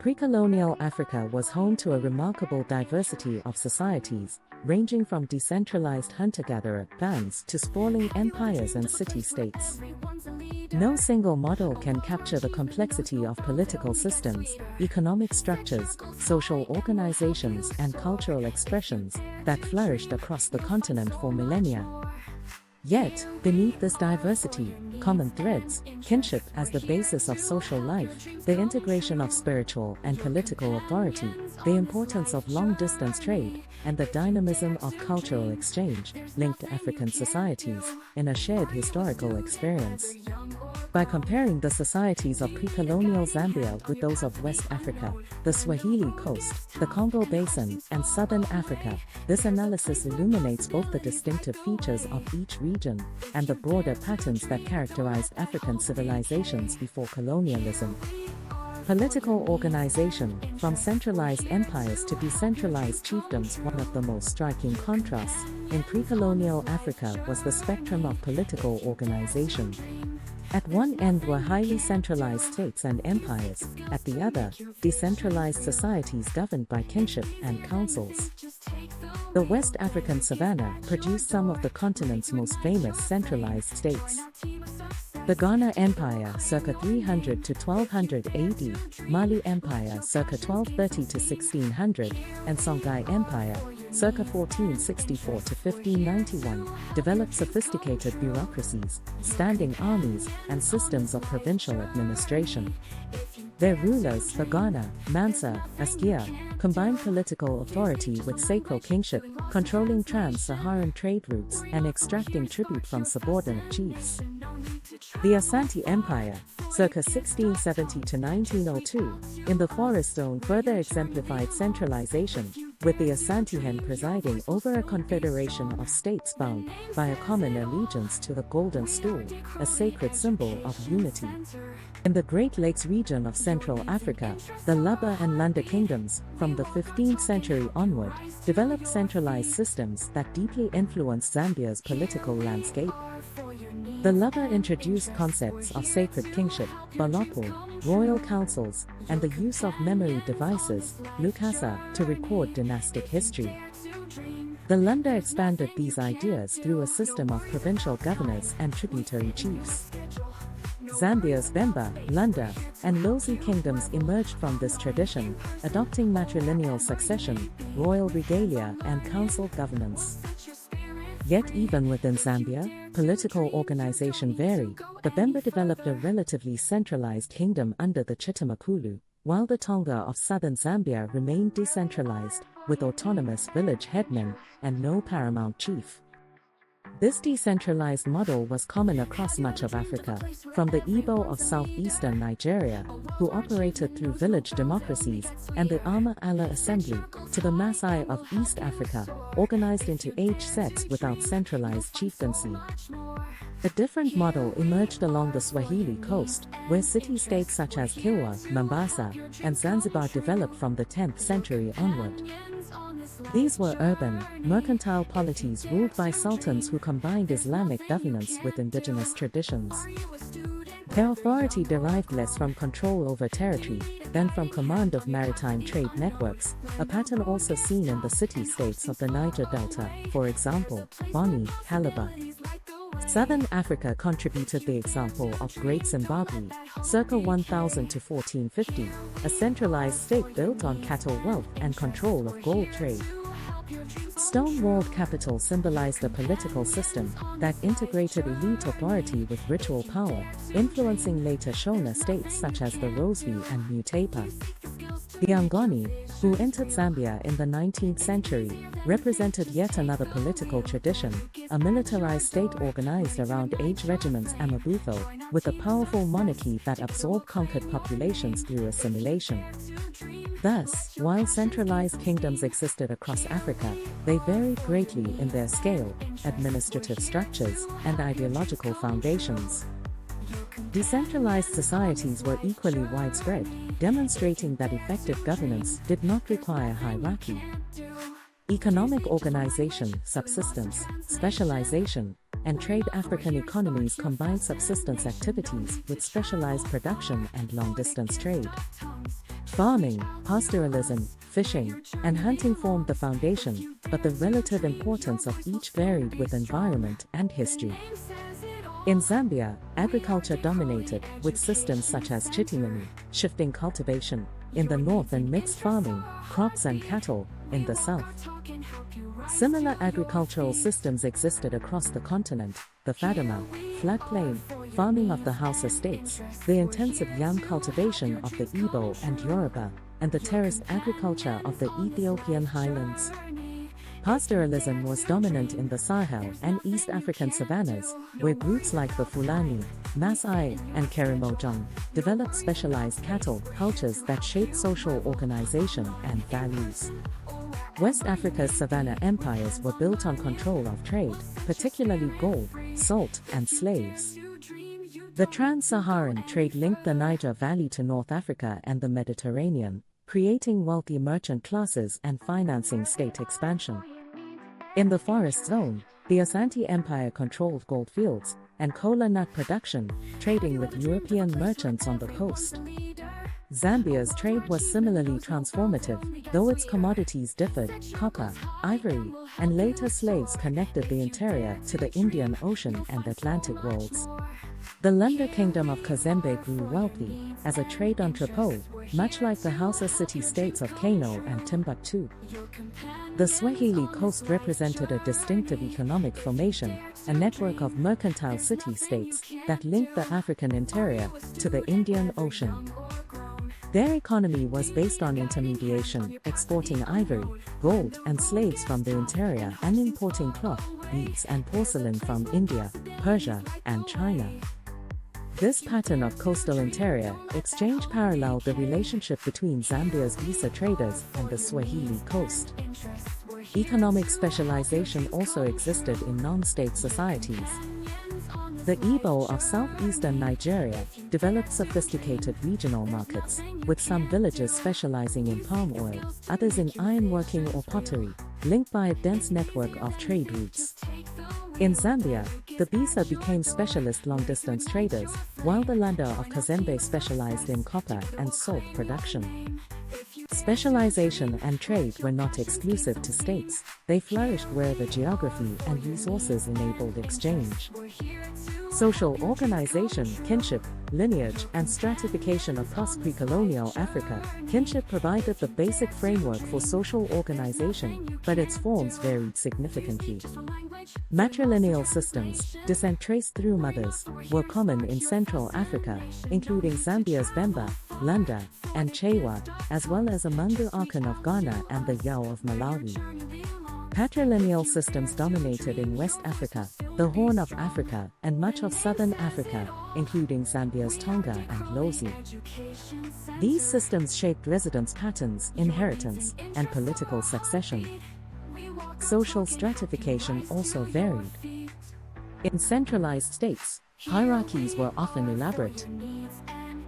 Pre-colonial Africa was home to a remarkable diversity of societies, ranging from decentralized hunter-gatherer bands to sprawling empires and city-states. No single model can capture the complexity of political systems, economic structures, social organizations, and cultural expressions that flourished across the continent for millennia. Yet, beneath this diversity, common threads, kinship as the basis of social life, the integration of spiritual and political authority, the importance of long-distance trade, and the dynamism of cultural exchange, linked African societies in a shared historical experience. By comparing the societies of pre-colonial Zambia with those of West Africa, the Swahili Coast, the Congo Basin, and Southern Africa, this analysis illuminates both the distinctive features of each region and the broader patterns that characterized African civilizations before colonialism. Political organization, from centralized empires to decentralized chiefdoms. One of the most striking contrasts in pre-colonial Africa was the spectrum of political organization. At one end were highly centralized states and empires, at the other, decentralized societies governed by kinship and councils. The West African savanna produced some of the continent's most famous centralized states. The Ghana Empire circa 300 to 1200 AD, Mali Empire circa 1230 to 1600, and Songhai Empire circa 1464 to 1591, developed sophisticated bureaucracies, standing armies, and systems of provincial administration. Their rulers, the Ghana, Mansa, Askia, combined political authority with sacred kingship, controlling trans-Saharan trade routes and extracting tribute from subordinate chiefs. The Asante Empire, circa 1670 to 1902, in the forest zone further exemplified centralization, with the Asantehan presiding over a confederation of states bound by a common allegiance to the Golden Stool, a sacred symbol of unity. In the Great Lakes region of Central Africa, the Laba and Lunda kingdoms, from the 15th century onward, developed centralized systems that deeply influenced Zambia's political landscape. The Laba introduced concepts of sacred kingship, balopo, royal councils, and the use of memory devices, lukasa, to record dynastic history. The Lunda expanded these ideas through a system of provincial governors and tributary chiefs. Zambia's Bemba, Lunda, and Lozi kingdoms emerged from this tradition, adopting matrilineal succession, royal regalia, and council governance. Yet even within Zambia, political organization varied. The Bemba developed a relatively centralized kingdom under the Chitamakulu, while the Tonga of southern Zambia remained decentralized, with autonomous village headmen and no paramount chief. This decentralized model was common across much of Africa, from the Igbo of southeastern Nigeria, who operated through village democracies, and the Ama Allah Assembly, to the Maasai of East Africa, organized into age sets without centralized chieftaincy. A different model emerged along the Swahili coast, where city-states such as Kilwa, Mombasa, and Zanzibar developed from the 10th century onward. These were urban, mercantile polities ruled by sultans who combined Islamic governance with indigenous traditions. Their authority derived less from control over territory than from command of maritime trade networks, a pattern also seen in the city-states of the Niger Delta, for example, Bonny, Calabar. Southern Africa contributed the example of Great Zimbabwe, circa 1000 to 1450, a centralized state built on cattle wealth and control of gold trade. Stone-walled capital symbolized a political system that integrated elite authority with ritual power, influencing later Shona states such as the Rosby and Mutapa. The Angoni, who entered Zambia in the 19th century, represented yet another political tradition, a militarized state organized around age regiments Amabutho, with a powerful monarchy that absorbed conquered populations through assimilation. Thus, while centralized kingdoms existed across Africa, they varied greatly in their scale, administrative structures, and ideological foundations. Decentralized societies were equally widespread, demonstrating that effective governance did not require hierarchy. Economic organization, subsistence, specialization, and trade. African economies combined subsistence activities with specialized production and long-distance trade. Farming, pastoralism, fishing, and hunting formed the foundation, but the relative importance of each varied with environment and history. In Zambia, agriculture dominated, with systems such as chitimani, shifting cultivation, in the north and mixed farming, crops and cattle, in the south. Similar agricultural systems existed across the continent: the Fadama, floodplain, farming of the house estates, the intensive yam cultivation of the Igbo and Yoruba, and the terraced agriculture of the Ethiopian highlands. Pastoralism was dominant in the Sahel and East African savannas, where groups like the Fulani, Maasai, and Kerimojong developed specialized cattle cultures that shaped social organization and values. West Africa's savanna empires were built on control of trade, particularly gold, salt, and slaves. The trans-Saharan trade linked the Niger Valley to North Africa and the Mediterranean, creating wealthy merchant classes and financing state expansion. In the forest zone, the Asante Empire controlled gold fields and kola nut production, trading with European merchants on the coast. Zambia's trade was similarly transformative, though its commodities differed: copper, ivory, and later slaves connected the interior to the Indian Ocean and Atlantic worlds. The Lunda Kingdom of Kazembe grew wealthy as a trade entrepot, much like the Hausa city-states of Kano and Timbuktu. The Swahili coast represented a distinctive economic formation, a network of mercantile city-states that linked the African interior to the Indian Ocean. Their economy was based on intermediation, exporting ivory, gold, and slaves from the interior and importing cloth, beads, and porcelain from India, Persia, and China. This pattern of coastal interior exchange paralleled the relationship between Zambia's visa traders and the Swahili coast. Economic specialization also existed in non-state societies. The Igbo of southeastern Nigeria developed sophisticated regional markets, with some villages specializing in palm oil, others in ironworking or pottery, linked by a dense network of trade routes. In Zambia, the Bisa became specialist long-distance traders, while the Lunda of Kazembe specialized in copper and salt production. Specialization and trade were not exclusive to states, they flourished where the geography and resources enabled exchange. Social organization, kinship, lineage, and stratification across pre-colonial Africa. Kinship provided the basic framework for social organization, but its forms varied significantly. Matrilineal systems, descent traced through mothers, were common in Central Africa, including Zambia's Bemba, Lunda, and Chewa, as well as among the Akan of Ghana and the Yao of Malawi. Patrilineal systems dominated in West Africa, the Horn of Africa, and much of Southern Africa, including Zambia's Tonga and Lozi. These systems shaped residence patterns, inheritance, and political succession. Social stratification also varied. In centralized states, hierarchies were often elaborate.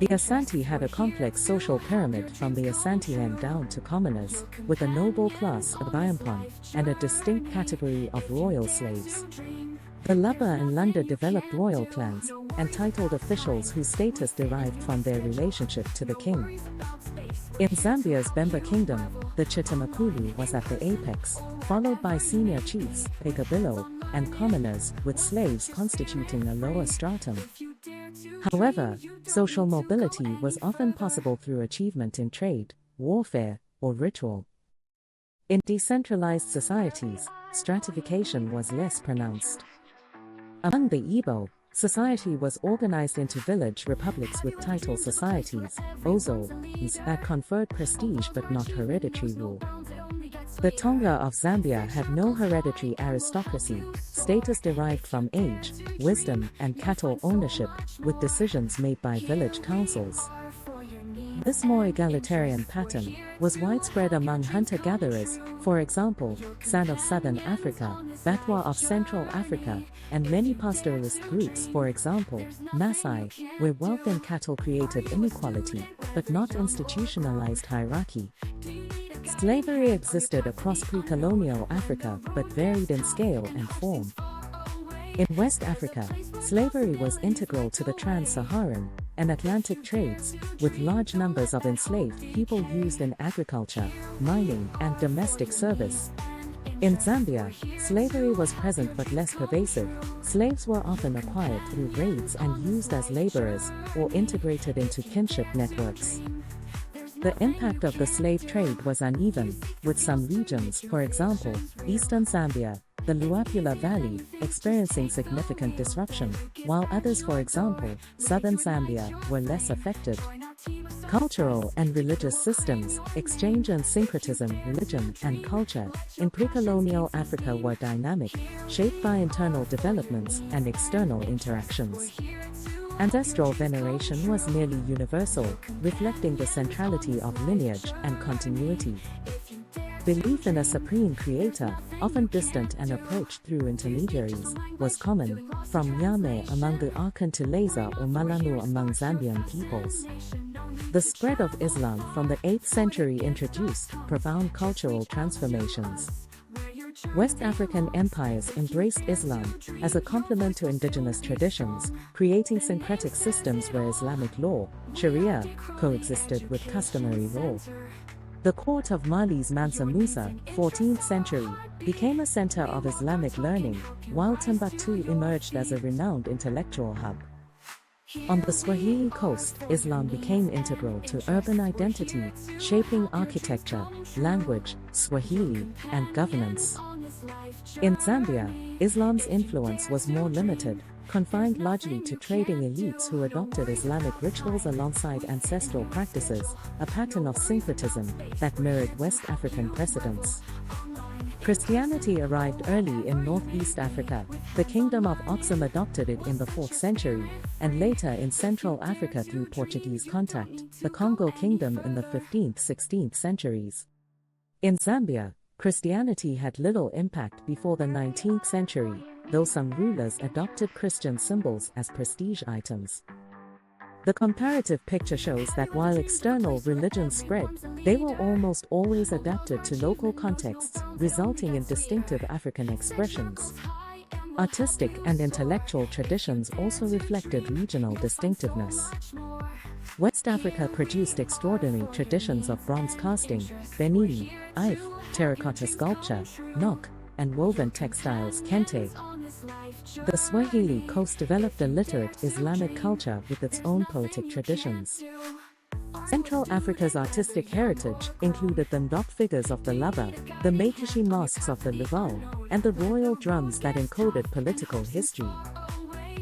The Asante had a complex social pyramid from the Asantehene down to commoners, with a noble class of Bayampon, and a distinct category of royal slaves. The Laba and Lunda developed royal clans, entitled officials whose status derived from their relationship to the king. In Zambia's Bemba kingdom, the Chitamakulu was at the apex, followed by senior chiefs, Pegabilo, and commoners, with slaves constituting a lower stratum. However, social mobility was often possible through achievement in trade, warfare, or ritual. In decentralized societies, stratification was less pronounced. Among the Igbo, society was organized into village republics with title societies, Ozo, that conferred prestige but not hereditary rule. The Tonga of Zambia had no hereditary aristocracy, status derived from age, wisdom, and cattle ownership, with decisions made by village councils. This more egalitarian pattern was widespread among hunter-gatherers, for example, San of Southern Africa, Batwa of Central Africa, and many pastoralist groups, for example, Maasai, where wealth and cattle created inequality, but not institutionalized hierarchy. Slavery existed across pre-colonial Africa but varied in scale and form. In West Africa, slavery was integral to the trans-Saharan and Atlantic trades, with large numbers of enslaved people used in agriculture, mining, and domestic service. In Zambia, slavery was present but less pervasive. Slaves were often acquired through raids and used as laborers or integrated into kinship networks. The impact of the slave trade was uneven, with some regions, for example, eastern Zambia, the Luapula Valley, experiencing significant disruption, while others, for example, southern Zambia, were less affected. Cultural and religious systems, exchange and syncretism, religion and culture, in pre-colonial Africa were dynamic, shaped by internal developments and external interactions. Ancestral veneration was nearly universal, reflecting the centrality of lineage and continuity. Belief in a supreme creator, often distant and approached through intermediaries, was common, from Nyame among the Akan to Leza or Malanu among Zambian peoples. The spread of Islam from the 8th century introduced profound cultural transformations. West African empires embraced Islam as a complement to indigenous traditions, creating syncretic systems where Islamic law, Sharia, coexisted with customary law. The court of Mali's Mansa Musa, 14th century, became a center of Islamic learning, while Timbuktu emerged as a renowned intellectual hub. On the Swahili coast, Islam became integral to urban identity, shaping architecture, language, Swahili, and governance. In Zambia, Islam's influence was more limited, confined largely to trading elites who adopted Islamic rituals alongside ancestral practices, a pattern of syncretism that mirrored West African precedents. Christianity arrived early in Northeast Africa. The Kingdom of Oxum adopted it in the 4th century, and later in Central Africa through Portuguese contact, the Congo Kingdom in the 15th–16th centuries. In Zambia, Christianity had little impact before the 19th century, though some rulers adopted Christian symbols as prestige items. The comparative picture shows that while external religions spread, they were almost always adapted to local contexts, resulting in distinctive African expressions. Artistic and intellectual traditions also reflected regional distinctiveness. West Africa produced extraordinary traditions of bronze casting, benini, ife, terracotta sculpture, nok, and woven textiles, kente. The Swahili coast developed a literate Islamic culture with its own poetic traditions. Central Africa's artistic heritage included the Ndok figures of the Lava, the Makishi masks of the Luval, and the royal drums that encoded political history.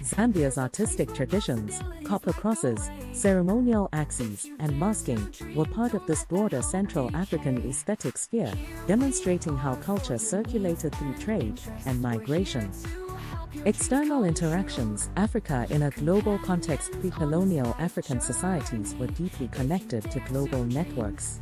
Zambia's artistic traditions, copper crosses, ceremonial axes, and masking, were part of this broader Central African aesthetic sphere, demonstrating how culture circulated through trade and migration. External interactions. Africa in a global context. Pre-colonial African societies were deeply connected to global networks.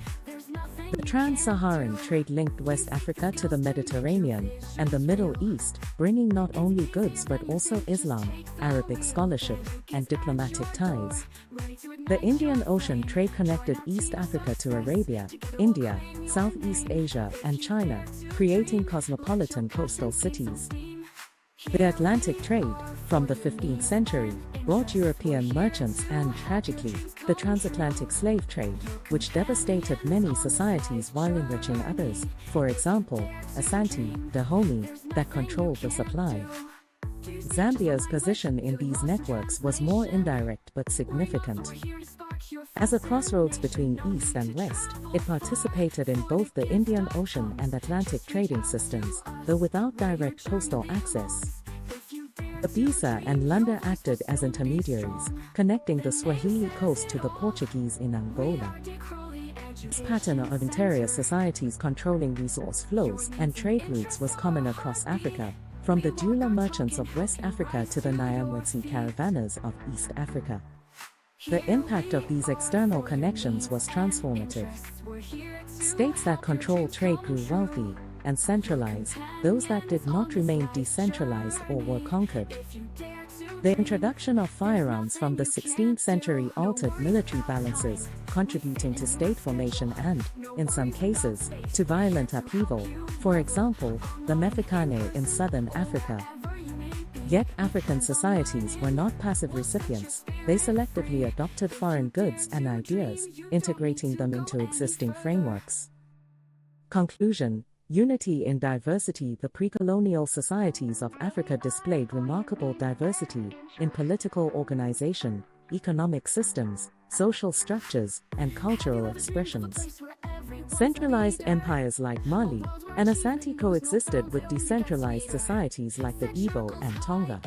The trans-Saharan trade linked West Africa to the Mediterranean and the Middle East, bringing not only goods but also Islam, Arabic scholarship, and diplomatic ties. The Indian Ocean trade connected East Africa to Arabia, India, Southeast Asia, and China, creating cosmopolitan coastal cities. The Atlantic trade, from the 15th century, brought European merchants and, tragically, the transatlantic slave trade, which devastated many societies while enriching others, for example, Asante, Dahomey, that controlled the supply. Zambia's position in these networks was more indirect but significant. As a crossroads between East and West, it participated in both the Indian Ocean and Atlantic trading systems, though without direct coastal access. The Bisa and Lunda acted as intermediaries, connecting the Swahili coast to the Portuguese in Angola. This pattern of interior societies controlling resource flows and trade routes was common across Africa, from the Dula merchants of West Africa to the Nyamwezi caravanners of East Africa. The impact of these external connections was transformative. States that controlled trade grew wealthy and centralized, those that did not remained decentralized or were conquered. The introduction of firearms from the 16th century altered military balances, contributing to state formation and, in some cases, to violent upheaval, for example, the Mefikane in southern Africa. Yet African societies were not passive recipients, they selectively adopted foreign goods and ideas, integrating them into existing frameworks. Conclusion: unity in diversity. The pre-colonial societies of Africa displayed remarkable diversity in political organization, economic systems, social structures, and cultural expressions. Centralized empires like Mali and Asante coexisted with decentralized societies like the Igbo and Tonga.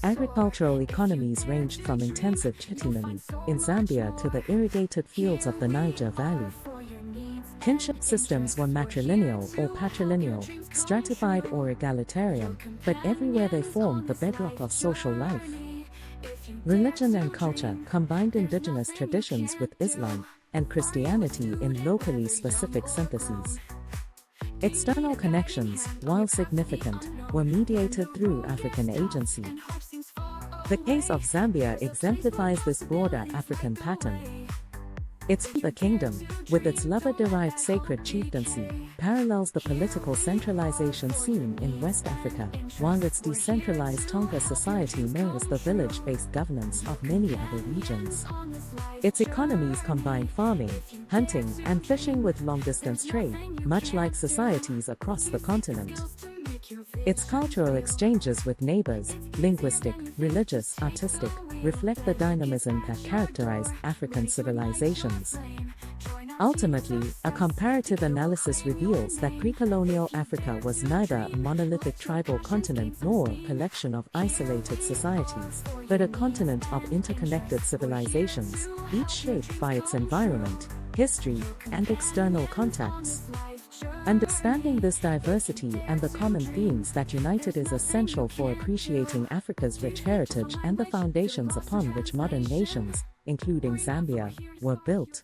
Agricultural economies ranged from intensive chitimani in Zambia to the irrigated fields of the Niger Valley. Kinship systems were matrilineal or patrilineal, stratified or egalitarian, but everywhere they formed the bedrock of social life. Religion and culture combined indigenous traditions with Islam and Christianity in locally specific syntheses. External connections, while significant, were mediated through African agency. The case of Zambia exemplifies this broader African pattern. Its the kingdom, with its Lover-derived sacred chieftaincy, parallels the political centralization seen in West Africa, while its decentralized Tonga society mirrors the village-based governance of many other regions. Its economies combine farming, hunting, and fishing with long-distance trade, much like societies across the continent. Its cultural exchanges with neighbors, linguistic, religious, artistic, reflect the dynamism that characterize African civilizations. Ultimately, a comparative analysis reveals that pre-colonial Africa was neither a monolithic tribal continent nor a collection of isolated societies, but a continent of interconnected civilizations, each shaped by its environment, history, and external contacts. Understanding this diversity and the common themes that unite it is essential for appreciating Africa's rich heritage and the foundations upon which modern nations, including Zambia, were built.